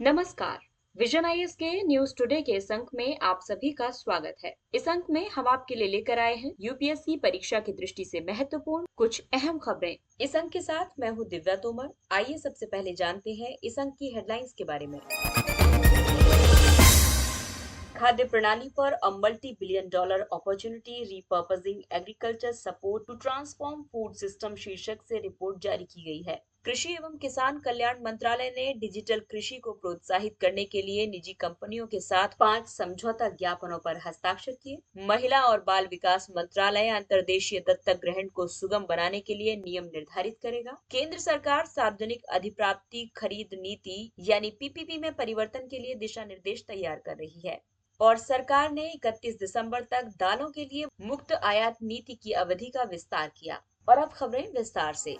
नमस्कार। Vision IAS के news today के इस अंक में आप सभी का स्वागत है। इस अंक में हम आपके लिए लेकर आए हैं यूपीएससी परीक्षा की दृष्टि से महत्वपूर्ण कुछ अहम खबरें। इस अंक के साथ मैं हूं दिव्या तोमर। आइए सबसे पहले जानते हैं इस अंक की हेडलाइंस के बारे में। खाद्य प्रणाली पर a multi billion dollar opportunity, repurposing agriculture support to transform food system शीर्षक से रिपोर्ट जारी की गई है। कृषि एवं किसान कल्याण मंत्रालय ने डिजिटल कृषि को प्रोत्साहित करने के लिए निजी कंपनियों के साथ 5 समझौता ज्ञापनों पर हस्ताक्षर किए। महिला और बाल विकास मंत्रालय अंतर्देशीय दत्तक ग्रहण को सुगम बनाने के लिए नियम निर्धारित करेगा। केंद्र सरकार सार्वजनिक अधिप्राप्ति खरीद नीति यानी पीपीपी में परिवर्तन के लिए दिशा निर्देश तैयार कर रही है। और सरकार ने 31 दिसंबर तक दालों के लिए मुक्त आयात नीति की अवधि का विस्तार किया। और अब खबरें विस्तार से।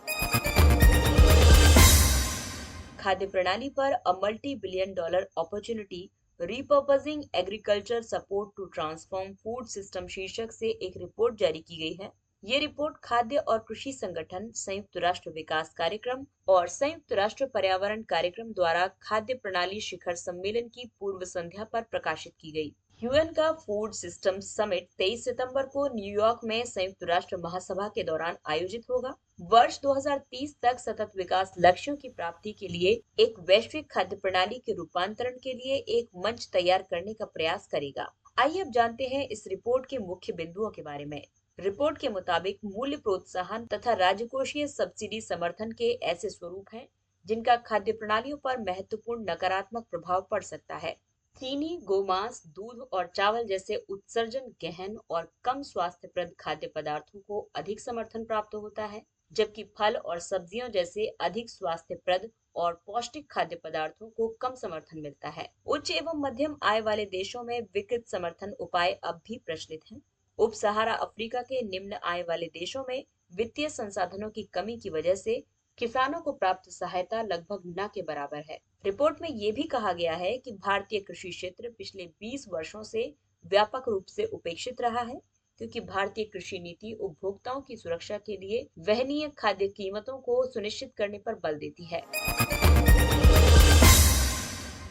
खाद्य प्रणाली पर a multi billion dollar opportunity, repurposing agriculture support to transform food system शीर्षक से एक रिपोर्ट जारी की गई है। ये रिपोर्ट खाद्य और कृषि संगठन, संयुक्त राष्ट्र विकास कार्यक्रम और संयुक्त राष्ट्र पर्यावरण कार्यक्रम द्वारा खाद्य प्रणाली शिखर सम्मेलन की पूर्व संध्या पर प्रकाशित की गई। यूएन का फूड सिस्टम समिट 23 सितंबर को न्यूयॉर्क में संयुक्त राष्ट्र महासभा के दौरान आयोजित होगा। वर्ष 2030 तक सतत विकास लक्ष्यों की प्राप्ति के लिए एक वैश्विक खाद्य प्रणाली के रूपांतरण के लिए एक मंच तैयार करने का प्रयास करेगा। आइए अब जानते हैं इस रिपोर्ट के मुख्य बिंदुओं के बारे में। रिपोर्ट के मुताबिक मूल्य प्रोत्साहन तथा राजकोषीय सब्सिडी समर्थन के ऐसे स्वरूप हैं जिनका खाद्य प्रणालियों पर महत्वपूर्ण नकारात्मक प्रभाव पड़ सकता है। चीनी, गोमांस, दूध और चावल जैसे उत्सर्जन गहन और कम स्वास्थ्यप्रद खाद्य पदार्थों को अधिक समर्थन प्राप्त होता है, जबकि फल और सब्जियों जैसे अधिक स्वास्थ्यप्रद और पौष्टिक खाद्य पदार्थों को कम समर्थन मिलता है। उच्च एवं मध्यम आय वाले देशों में विकृत समर्थन उपाय अब भी प्रचलित हैं। उप सहारा अफ्रीका के निम्न आय वाले देशों में वित्तीय संसाधनों की कमी की वजह से किसानों को प्राप्त सहायता लगभग न के बराबर है। रिपोर्ट में ये भी कहा गया है कि भारतीय कृषि क्षेत्र पिछले 20 वर्षों से व्यापक रूप से उपेक्षित रहा है, क्योंकि भारतीय कृषि नीति उपभोक्ताओं की सुरक्षा के लिए वहनीय खाद्य कीमतों को सुनिश्चित करने पर बल देती है।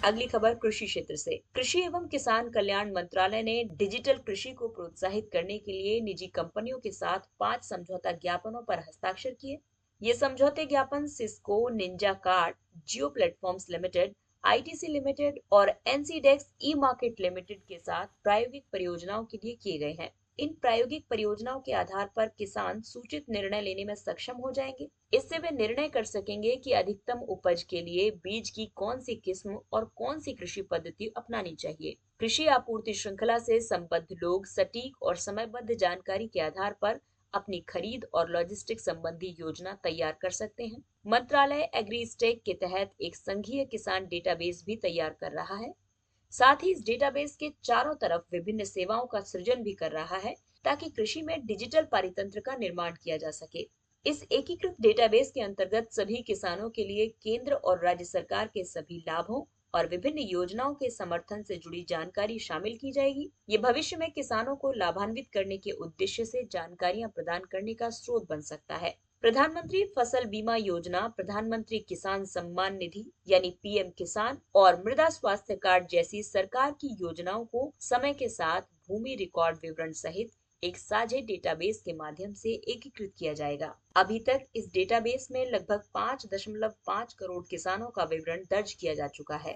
अगली खबर कृषि क्षेत्र से। कृषि एवं किसान कल्याण मंत्रालय ने डिजिटल कृषि को प्रोत्साहित करने के लिए निजी कंपनियों के साथ 5 समझौता ज्ञापनों पर हस्ताक्षर किए। ये समझौते ज्ञापन सिस्को, निंजा कार्ड, जियो प्लेटफॉर्म्स लिमिटेड, आईटीसी लिमिटेड और एनसीडेक्स ई मार्केट लिमिटेड के साथ प्रायोगिक परियोजनाओं के लिए किए गए हैं। इन प्रायोगिक परियोजनाओं के आधार पर किसान सूचित निर्णय लेने में सक्षम हो जाएंगे। इससे वे निर्णय कर सकेंगे कि अधिकतम उपज के लिए बीज की कौन सी किस्म और कौन सी कृषि पद्धति अपनानी चाहिए। कृषि आपूर्ति श्रृंखला से संबद्ध लोग सटीक और समयबद्ध जानकारी के आधार पर अपनी खरीद और लॉजिस्टिक संबंधी योजना तैयार कर सकते हैं। मंत्रालय एग्रीस्टेक के तहत एक संघीय किसान डेटाबेस भी तैयार कर रहा है। साथ ही इस डेटाबेस के चारों तरफ विभिन्न सेवाओं का सृजन भी कर रहा है, ताकि कृषि में डिजिटल पारितंत्र का निर्माण किया जा सके। इस एकीकृत डेटाबेस के अंतर्गत सभी किसानों के लिए केंद्र और राज्य सरकार के सभी लाभों और विभिन्न योजनाओं के समर्थन से जुड़ी जानकारी शामिल की जाएगी। ये भविष्य में किसानों को लाभान्वित करने के उद्देश्य से जानकारियां प्रदान करने का स्रोत बन सकता है। प्रधानमंत्री फसल बीमा योजना, प्रधानमंत्री किसान सम्मान निधि यानी पीएम किसान और मृदा स्वास्थ्य कार्ड जैसी सरकार की योजनाओं को समय के साथ भूमि रिकॉर्ड विवरण सहित एक साझे डेटाबेस के माध्यम से एकीकृत किया जाएगा। अभी तक इस डेटाबेस में लगभग 5.5 करोड़ किसानों का विवरण दर्ज किया जा चुका है।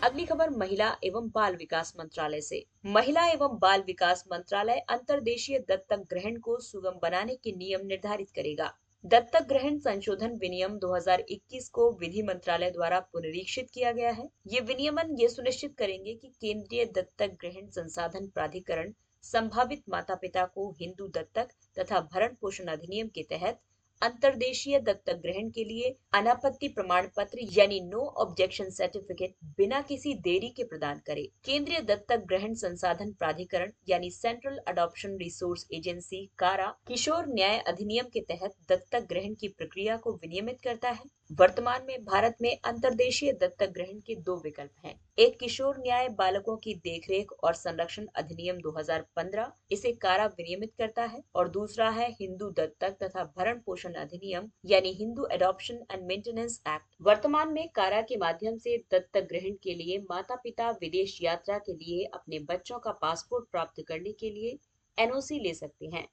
अगली खबर महिला एवं बाल विकास मंत्रालय से। महिला एवं बाल विकास मंत्रालय अंतर्देशीय दत्तक ग्रहण को सुगम बनाने के नियम निर्धारित करेगा। दत्तक ग्रहण संशोधन विनियम 2021 को विधि मंत्रालय द्वारा पुनरीक्षित किया गया है। ये विनियमन ये सुनिश्चित करेंगे कि केंद्रीय दत्तक ग्रहण संसाधन प्राधिकरण संभावित माता पिता को हिंदू दत्तक तथा भरण पोषण अधिनियम के तहत अंतर्देशीय दत्तक ग्रहण के लिए अनापत्ति प्रमाण पत्र यानी नो ऑब्जेक्शन सर्टिफिकेट बिना किसी देरी के प्रदान करे। केंद्रीय दत्तक ग्रहण संसाधन प्राधिकरण यानी सेंट्रल अडॉप्शन रिसोर्स एजेंसी कारा किशोर न्याय अधिनियम के तहत दत्तक ग्रहण की प्रक्रिया को विनियमित करता है। वर्तमान में भारत में अंतर्देशीय दत्तक ग्रहण के 2 विकल्प हैं। एक किशोर न्याय बालकों की देखरेख और संरक्षण अधिनियम 2015 इसे कारा विनियमित करता है, और दूसरा है हिंदू दत्तक तथा भरण पोषण पोषण अधिनियम यानी Hindu adoption and maintenance act. वर्तमान में कारा के माध्यम से दत्तक ग्रहण के लिए माता पिता विदेश यात्रा के लिए अपने बच्चों का पासपोर्ट प्राप्त करने के लिए एनओसी ले सकते हैं,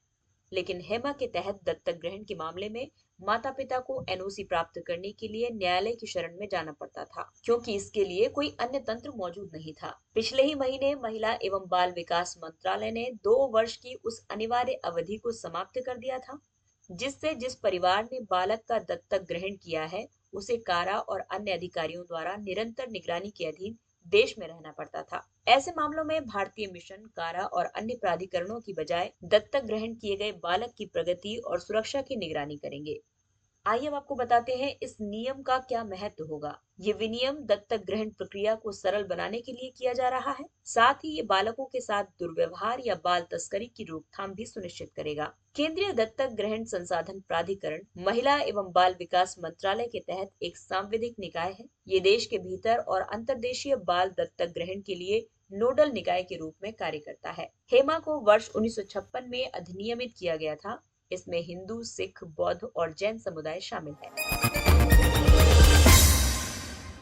लेकिन हेमा के तहत दत्तक ग्रहण के मामले में माता पिता को एनओसी प्राप्त करने के लिए न्यायालय की शरण में जाना पड़ता था, क्योंकि इसके लिए कोई अन्य तंत्र मौजूद नहीं था। पिछले ही महीने महिला एवं बाल विकास मंत्रालय ने 2 वर्ष की उस अनिवार्य अवधि को समाप्त कर दिया था, जिससे जिस परिवार ने बालक का दत्तक ग्रहण किया है उसे कारा और अन्य अधिकारियों द्वारा निरंतर निगरानी के अधीन देश में रहना पड़ता था। ऐसे मामलों में भारतीय मिशन, कारा और अन्य प्राधिकरणों की बजाय दत्तक ग्रहण किए गए बालक की प्रगति और सुरक्षा की निगरानी करेंगे। आइए अब आपको बताते हैं इस नियम का क्या महत्व होगा। ये विनियम दत्तक ग्रहण प्रक्रिया को सरल बनाने के लिए किया जा रहा है। साथ ही ये बालकों के साथ दुर्व्यवहार या बाल तस्करी की रोकथाम भी सुनिश्चित करेगा। केंद्रीय दत्तक ग्रहण संसाधन प्राधिकरण महिला एवं बाल विकास मंत्रालय के तहत एक सांविधिक निकाय है। ये देश के भीतर और अंतर्देशीय बाल दत्तक ग्रहण के लिए नोडल निकाय के रूप में कार्य करता है। हेमा को वर्ष 1956 में अधिनियमित किया गया था। इसमें हिंदू, सिख, बौद्ध और जैन समुदाय शामिल है।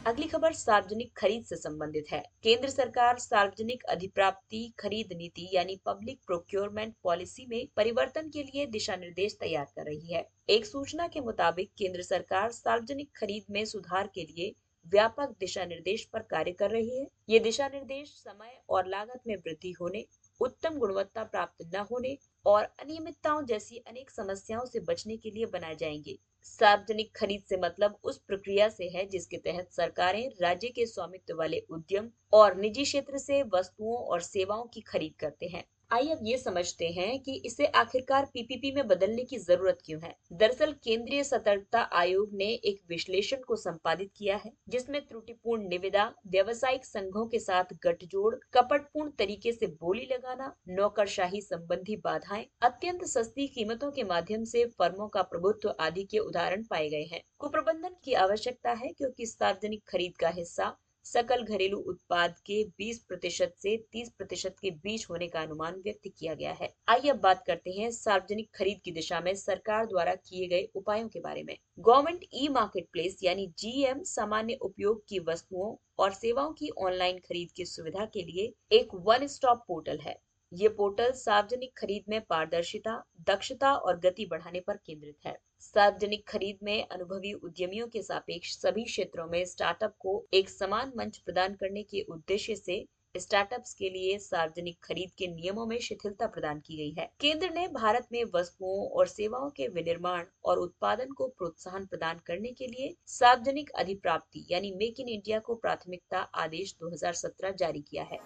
अगली खबर सार्वजनिक खरीद से संबंधित है। केंद्र सरकार सार्वजनिक अधिप्राप्ति खरीद नीति यानी पब्लिक प्रोक्योरमेंट पॉलिसी में परिवर्तन के लिए दिशा निर्देश तैयार कर रही है। एक सूचना के मुताबिक केंद्र सरकार सार्वजनिक खरीद में सुधार के लिए व्यापक दिशा निर्देश पर कार्य कर रही है। ये दिशा निर्देश समय और लागत में वृद्धि होने, उत्तम गुणवत्ता प्राप्त न होने और अनियमितताओं जैसी अनेक समस्याओं से बचने के लिए बनाए जाएंगे। सार्वजनिक खरीद से मतलब उस प्रक्रिया से है जिसके तहत सरकारें राज्य के स्वामित्व वाले उद्यम और निजी क्षेत्र से वस्तुओं और सेवाओं की खरीद करते हैं। आइए अब ये समझते हैं कि इसे आखिरकार पीपीपी में बदलने की जरूरत क्यों है। दरअसल केंद्रीय सतर्कता आयोग ने एक विश्लेषण को संपादित किया है, जिसमें त्रुटिपूर्ण निविदा, व्यावसायिक संघों के साथ गठजोड़, कपटपूर्ण तरीके से बोली लगाना, नौकरशाही संबंधी बाधाएं, अत्यंत सस्ती कीमतों के माध्यम से फर्मों का प्रभुत्व आदि के उदाहरण पाए गए हैं। कुप्रबंधन की आवश्यकता है क्योंकि सार्वजनिक खरीद का हिस्सा सकल घरेलू उत्पाद के 20% से 30% के बीच होने का अनुमान व्यक्त किया गया है। आइए अब बात करते हैं सार्वजनिक खरीद की दिशा में सरकार द्वारा किए गए उपायों के बारे में। गवर्नमेंट ई मार्केट प्लेस यानी जीएम सामान्य उपयोग की वस्तुओं और सेवाओं की ऑनलाइन खरीद की सुविधा के लिए एक वन स्टॉप पोर्टल है। ये पोर्टल सार्वजनिक खरीद में पारदर्शिता, दक्षता और गति बढ़ाने पर केंद्रित है। सार्वजनिक खरीद में अनुभवी उद्यमियों के सापेक्ष सभी क्षेत्रों में स्टार्टअप को एक समान मंच प्रदान करने के उद्देश्य से स्टार्टअप्स के लिए सार्वजनिक खरीद के नियमों में शिथिलता प्रदान की गई है। केंद्र ने भारत में वस्तुओं और सेवाओं के विनिर्माण और उत्पादन को प्रोत्साहन प्रदान करने के लिए सार्वजनिक अधिप्राप्ति यानी मेक इन इंडिया को प्राथमिकता आदेश 2017 जारी किया है।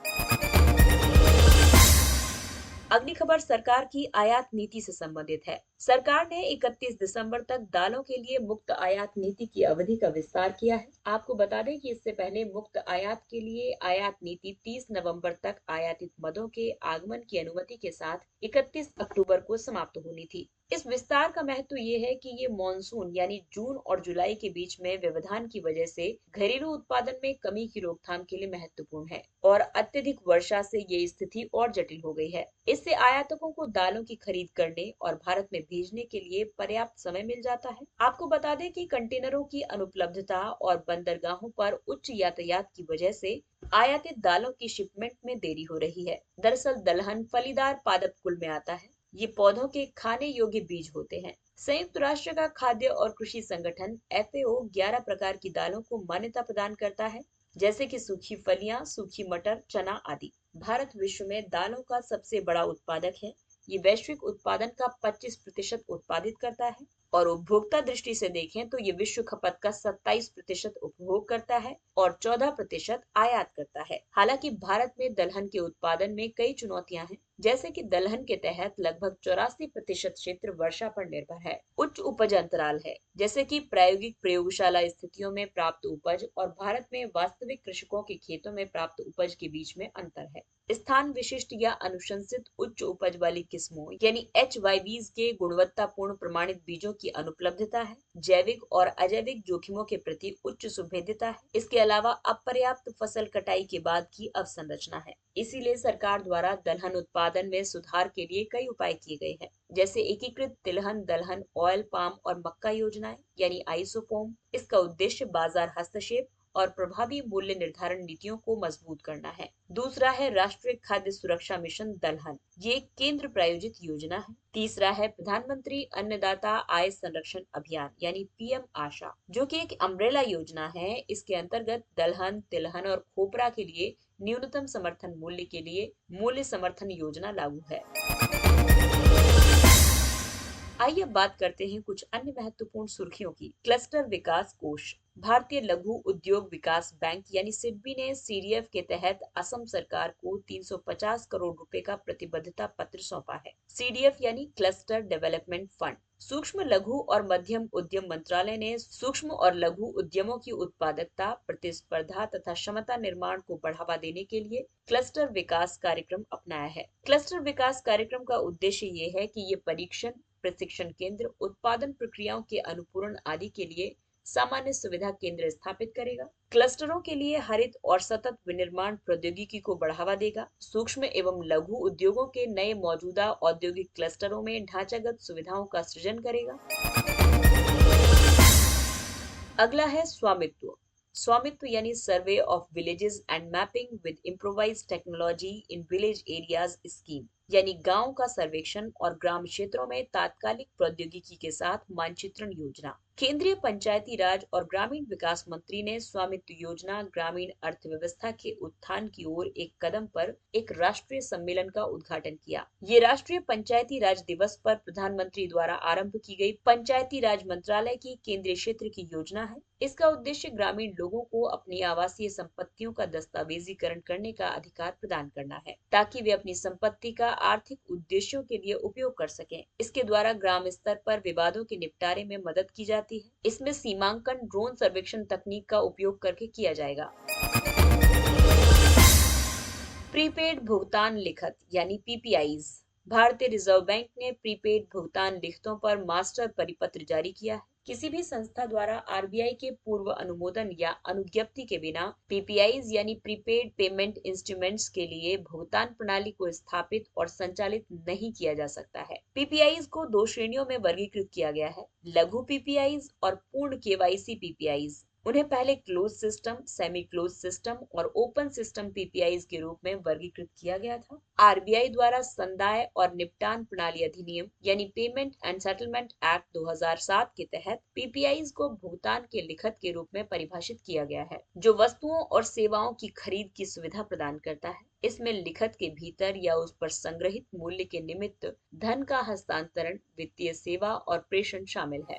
अगली खबर सरकार की आयात नीति से संबंधित है। सरकार ने 31 दिसंबर तक दालों के लिए मुक्त आयात नीति की अवधि का विस्तार किया है। आपको बता दें कि इससे पहले मुक्त आयात के लिए आयात नीति 30 नवंबर तक आयातित मदों के आगमन की अनुमति के साथ 31 अक्टूबर को समाप्त होनी थी। इस विस्तार का महत्व ये है कि ये मॉनसून यानी जून और जुलाई के बीच में व्यवधान की वजह से घरेलू उत्पादन में कमी की रोकथाम के लिए महत्वपूर्ण है और अत्यधिक वर्षा से ये स्थिति और जटिल हो गई है। इससे आयातकों को दालों की खरीद करने और भारत में भेजने के लिए पर्याप्त समय मिल जाता है। आपको बता दें कि कंटेनरों की अनुपलब्धता और बंदरगाहों पर उच्च यातायात की वजह से आयातित दालों की शिपमेंट में देरी हो रही है। दरअसल दलहन फलीदार पादप कुल में आता है। ये पौधों के खाने योग्य बीज होते हैं। संयुक्त राष्ट्र का खाद्य और कृषि संगठन FAO 11 प्रकार की दालों को मान्यता प्रदान करता है, जैसे कि सूखी फलियां, सूखी मटर, चना आदि। भारत विश्व में दालों का सबसे बड़ा उत्पादक है। ये वैश्विक उत्पादन का 25% उत्पादित करता है और उपभोक्ता दृष्टि से देखें तो ये विश्व खपत का 27% उपभोग करता है और 14% आयात करता है। हालांकि भारत में दलहन के उत्पादन में कई चुनौतियां हैं, जैसे कि दलहन के तहत लगभग 84% क्षेत्र वर्षा पर निर्भर है। उच्च उपज अंतराल है, जैसे कि प्रायोगिक प्रयोगशाला स्थितियों में प्राप्त उपज और भारत में वास्तविक कृषकों के खेतों में प्राप्त उपज के बीच में अंतर है। स्थान विशिष्ट या अनुशंसित उच्च उपज वाली किस्मों यानी HYVs के गुणवत्तापूर्ण प्रमाणित बीजों की अनुपलब्धता है। जैविक और अजैविक जोखिमों के प्रति उच्च सुभेद्यता है। इसके अलावा अपर्याप्त फसल कटाई के बाद की अवसंरचना है। इसीलिए सरकार द्वारा दलहन उत्पादन उत्पादन में सुधार के लिए कई उपाय किए गए हैं, जैसे एकीकृत तिलहन दलहन ऑयल पाम और मक्का योजनाएं यानी आइसोपोम। इसका उद्देश्य बाजार हस्तक्षेप और प्रभावी मूल्य निर्धारण नीतियों को मजबूत करना है। दूसरा है राष्ट्रीय खाद्य सुरक्षा मिशन दलहन, ये एक केंद्र प्रायोजित योजना है। तीसरा है प्रधानमंत्री अन्नदाता आय संरक्षण अभियान यानी पीएम आशा, जो कि एक अम्ब्रेला योजना है। इसके अंतर्गत दलहन तिलहन और खोपरा के लिए न्यूनतम समर्थन मूल्य के लिए मूल्य समर्थन योजना लागू है। आइए अब बात करते हैं कुछ अन्य महत्वपूर्ण सुर्खियों की। क्लस्टर विकास कोष। भारतीय लघु उद्योग विकास बैंक यानी सिडबी ने सीडीएफ के तहत असम सरकार को 350 करोड़ रुपए का प्रतिबद्धता पत्र सौंपा है। सीडीएफ यानी क्लस्टर डेवलपमेंट फंड। सूक्ष्म लघु और मध्यम उद्यम मंत्रालय ने सूक्ष्म और लघु उद्यमों की उत्पादकता, प्रतिस्पर्धा तथा क्षमता निर्माण को बढ़ावा देने के लिए क्लस्टर विकास कार्यक्रम अपनाया है। क्लस्टर विकास कार्यक्रम का उद्देश्य ये है कि ये परीक्षण, प्रशिक्षण केंद्र, उत्पादन प्रक्रियाओं के अनुपूरण आदि के लिए सामान्य सुविधा केंद्र स्थापित करेगा। क्लस्टरों के लिए हरित और सतत विनिर्माण प्रौद्योगिकी को बढ़ावा देगा। सूक्ष्म एवं लघु उद्योगों के नए मौजूदा औद्योगिक क्लस्टरों में ढांचागत सुविधाओं का सृजन करेगा। अगला है स्वामित्व। स्वामित्व यानी survey of villages and mapping with improvised technology in village areas scheme, यानी गांव का सर्वेक्षण और ग्राम क्षेत्रों में तात्कालिक प्रौद्योगिकी के साथ मानचित्रण योजना। केंद्रीय पंचायती राज और ग्रामीण विकास मंत्री ने स्वामित्व योजना ग्रामीण अर्थव्यवस्था के उत्थान की ओर एक कदम पर एक राष्ट्रीय सम्मेलन का उद्घाटन किया। ये राष्ट्रीय पंचायती राज दिवस पर प्रधानमंत्री द्वारा आरंभ की गई पंचायती राज मंत्रालय की केंद्रीय क्षेत्र की योजना है। इसका उद्देश्य ग्रामीण लोगों को अपनी आवासीय संपत्तियों का दस्तावेजीकरण करने का अधिकार प्रदान करना है, ताकि वे अपनी संपत्ति का आर्थिक उद्देश्यों के लिए उपयोग कर सकें। इसके द्वारा ग्राम स्तर पर विवादों के निपटारे में मदद की जाती है। इसमें सीमांकन ड्रोन सर्वेक्षण तकनीक का उपयोग करके किया जाएगा। प्रीपेड भुगतान लिखत यानी पीपीआईज। भारतीय रिजर्व बैंक ने प्रीपेड भुगतान लिखतों पर मास्टर परिपत्र जारी किया है। किसी भी संस्था द्वारा आरबीआई के पूर्व अनुमोदन या अनुज्ञप्ति के बिना पीपीआईज यानी प्रीपेड पेमेंट इंस्ट्रूमेंट्स के लिए भुगतान प्रणाली को स्थापित और संचालित नहीं किया जा सकता है। पीपीआईज को दो श्रेणियों में वर्गीकृत किया गया है, लघु पीपीआईज और पूर्ण केवाईसी पीपीआईज। उन्हें पहले close system, semi close system और ओपन सिस्टम पीपीआईज के रूप में वर्गीकृत किया गया था। आरबीआई द्वारा संदाय और निपटान प्रणाली अधिनियम यानी पेमेंट एंड सेटलमेंट एक्ट 2007 के तहत पीपीआईज को भुगतान के लिखत के रूप में परिभाषित किया गया है, जो वस्तुओं और सेवाओं की खरीद की सुविधा प्रदान करता है। इसमें लिखत के भीतर या उस पर संग्रहित मूल्य के निमित्त धन का हस्तांतरण, वित्तीय सेवा और प्रेषण शामिल है।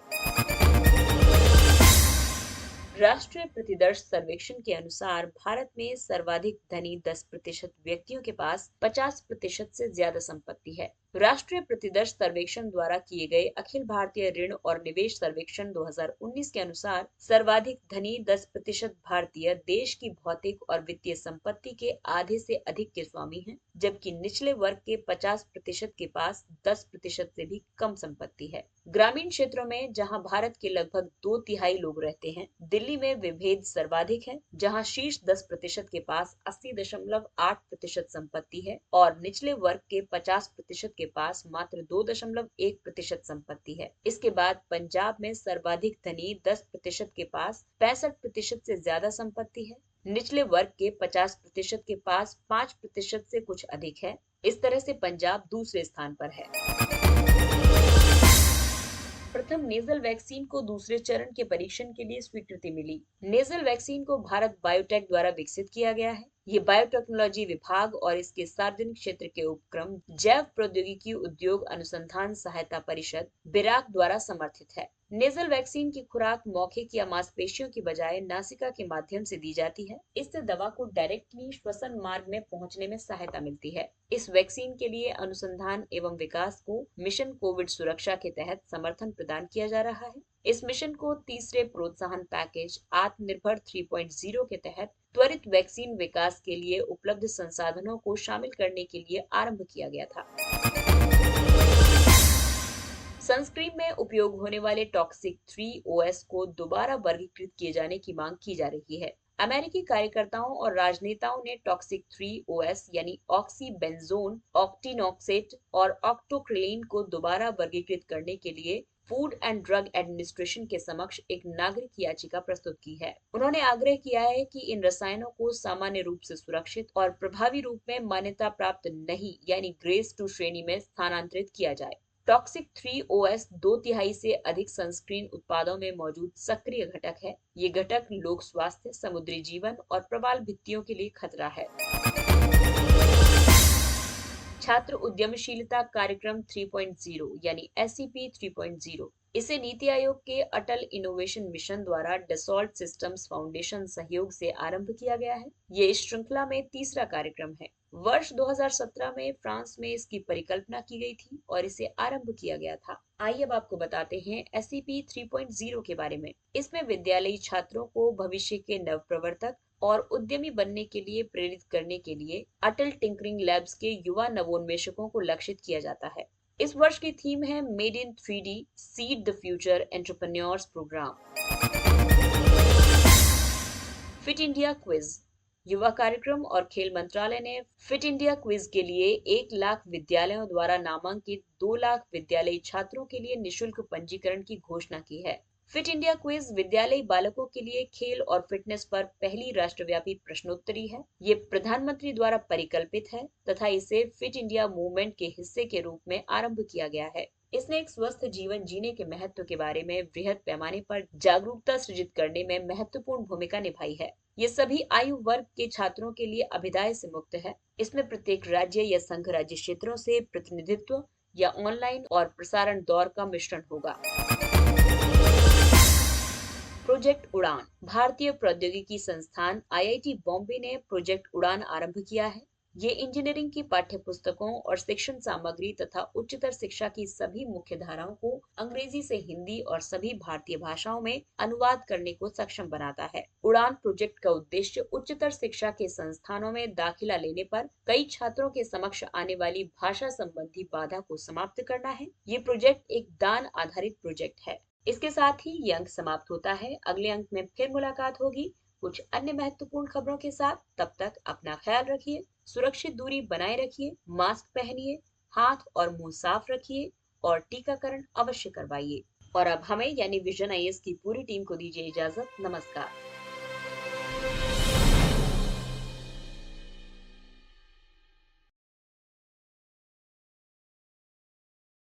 राष्ट्रीय प्रतिदर्श सर्वेक्षण के अनुसार भारत में सर्वाधिक धनी 10% व्यक्तियों के पास 50% से ज्यादा संपत्ति है। राष्ट्रीय प्रतिदर्श सर्वेक्षण द्वारा किए गए अखिल भारतीय ऋण और निवेश सर्वेक्षण 2019 के अनुसार सर्वाधिक धनी 10% भारतीय देश की भौतिक और वित्तीय संपत्ति के आधे से अधिक के स्वामी हैं, जबकि निचले वर्ग के 50% के पास 10% से भी कम संपत्ति है। ग्रामीण क्षेत्रों में जहां भारत के लगभग 2/3 लोग रहते हैं, दिल्ली में विभेद सर्वाधिक है, जहां शीर्ष 10% के पास 80.8% संपत्ति है और निचले वर्ग के 50% के पास मात्र 2.1% संपत्ति है। इसके बाद पंजाब में सर्वाधिक धनी 10% के पास 65% से ज्यादा संपत्ति है। निचले वर्ग के 50% के पास 5% से कुछ अधिक है। इस तरह से पंजाब दूसरे स्थान पर है। प्रथम नेजल वैक्सीन को दूसरे चरण के परीक्षण के लिए स्वीकृति मिली। नेजल वैक्सीन को भारत बायोटेक द्वारा विकसित किया गया है। ये बायोटेक्नोलॉजी विभाग और इसके सार्वजनिक क्षेत्र के उपक्रम जैव प्रौद्योगिकी उद्योग अनुसंधान सहायता परिषद बिराक द्वारा समर्थित है। नेजल वैक्सीन की खुराक मौखिक या मांसपेशियों की बजाय नासिका के माध्यम से दी जाती है। इससे दवा को डायरेक्टली श्वसन मार्ग में पहुंचने में सहायता मिलती है। इस वैक्सीन के लिए अनुसंधान एवं विकास को मिशन कोविड सुरक्षा के तहत समर्थन प्रदान किया जा रहा है। इस मिशन को तीसरे प्रोत्साहन पैकेज आत्मनिर्भर 3.0 के तहत त्वरित वैक्सीन विकास के लिए उपलब्ध संसाधनों को शामिल करने के लिए आरंभ किया गया था। सनस्क्रीन में उपयोग होने वाले टॉक्सिक 3OS को दोबारा वर्गीकृत किए जाने की मांग की जा रही है। अमेरिकी कार्यकर्ताओं और राजनेताओं ने टॉक्सिक 3 OS यानी ऑक्सीबेंजोन, ऑक्टिनोक्सेट और ऑक्टोक्रिलीन को दोबारा वर्गीकृत करने के लिए फूड एंड ड्रग एडमिनिस्ट्रेशन के समक्ष एक नागरिक याचिका प्रस्तुत की है। उन्होंने आग्रह किया है कि इन रसायनों को सामान्य रूप से सुरक्षित और प्रभावी रूप में मान्यता प्राप्त नहीं यानी ग्रेस 2 श्रेणी में स्थानांतरित किया जाए। टॉक्सिक 3 OS 2/3 से अधिक सनस्क्रीन उत्पादों में मौजूद सक्रिय घटक है। ये घटक लोक स्वास्थ्य, समुद्री जीवन और प्रवाल भित्तियों के लिए खतरा है। छात्र उद्यमशीलता कार्यक्रम 3.0 यानी SEP 3.0, इसे नीति आयोग के अटल इनोवेशन मिशन द्वारा डसॉल्ट सिस्टम्स फाउंडेशन सहयोग से आरंभ किया गया है। ये इस श्रृंखला में तीसरा कार्यक्रम है। वर्ष 2017 में फ्रांस में इसकी परिकल्पना की गई थी और इसे आरंभ किया गया था। आइए अब आपको बताते हैं SEP 3.0 के बारे में। इसमें विद्यालयी छात्रों को भविष्य के नवप्रवर्तक और उद्यमी बनने के लिए प्रेरित करने के लिए अटल टिंकरिंग लैब्स के युवा नवोन्मेषकों को लक्षित किया जाता है। इस वर्ष की थीम है made in 3D seed the future entrepreneurs programme. Fit India quiz. युवा कार्यक्रम और खेल मंत्रालय ने फिट इंडिया क्विज के लिए 1 लाख विद्यालयों द्वारा नामांकित 2 लाख विद्यालयी छात्रों के लिए निशुल्क पंजीकरण की घोषणा की है। फिट इंडिया क्विज विद्यालयी बालकों के लिए खेल और फिटनेस पर पहली राष्ट्रव्यापी प्रश्नोत्तरी है। ये प्रधानमंत्री द्वारा परिकल्पित है तथा इसे फिट इंडिया मूवमेंट के हिस्से के रूप में आरंभ किया गया है। इसने एक स्वस्थ जीवन जीने के महत्व के बारे में वृहद पैमाने पर जागरूकता सृजित करने में महत्वपूर्ण भूमिका निभाई है। ये सभी आयु वर्ग के छात्रों के लिए अभिदाय से मुक्त है। इसमें प्रत्येक राज्य या संघ राज्य क्षेत्रों से प्रतिनिधित्व या ऑनलाइन और प्रसारण दौर का मिश्रण होगा। प्रोजेक्ट उड़ान। भारतीय प्रौद्योगिकी संस्थान IIT बॉम्बे ने प्रोजेक्ट उड़ान आरंभ किया है। ये इंजीनियरिंग की पाठ्यपुस्तकों और शिक्षण सामग्री तथा उच्चतर शिक्षा की सभी मुख्य धाराओं को अंग्रेजी से हिंदी और सभी भारतीय भाषाओं में अनुवाद करने को सक्षम बनाता है। उड़ान प्रोजेक्ट का उद्देश्य उच्चतर शिक्षा के संस्थानों में दाखिला लेने पर कई छात्रों के समक्ष आने वाली भाषा संबंधी बाधा को समाप्त करना है। ये प्रोजेक्ट एक दान आधारित प्रोजेक्ट है। इसके साथ ही ये अंक समाप्त होता है। अगले अंक में फिर मुलाकात होगी कुछ अन्य महत्वपूर्ण खबरों के साथ। तब तक अपना ख्याल रखिए, सुरक्षित दूरी बनाए रखिए, मास्क पहनिए, हाथ और मुंह साफ रखिए और टीकाकरण अवश्य करवाइए। और अब हमें यानी विजन IAS की पूरी टीम को दीजिए इजाजत। नमस्कार।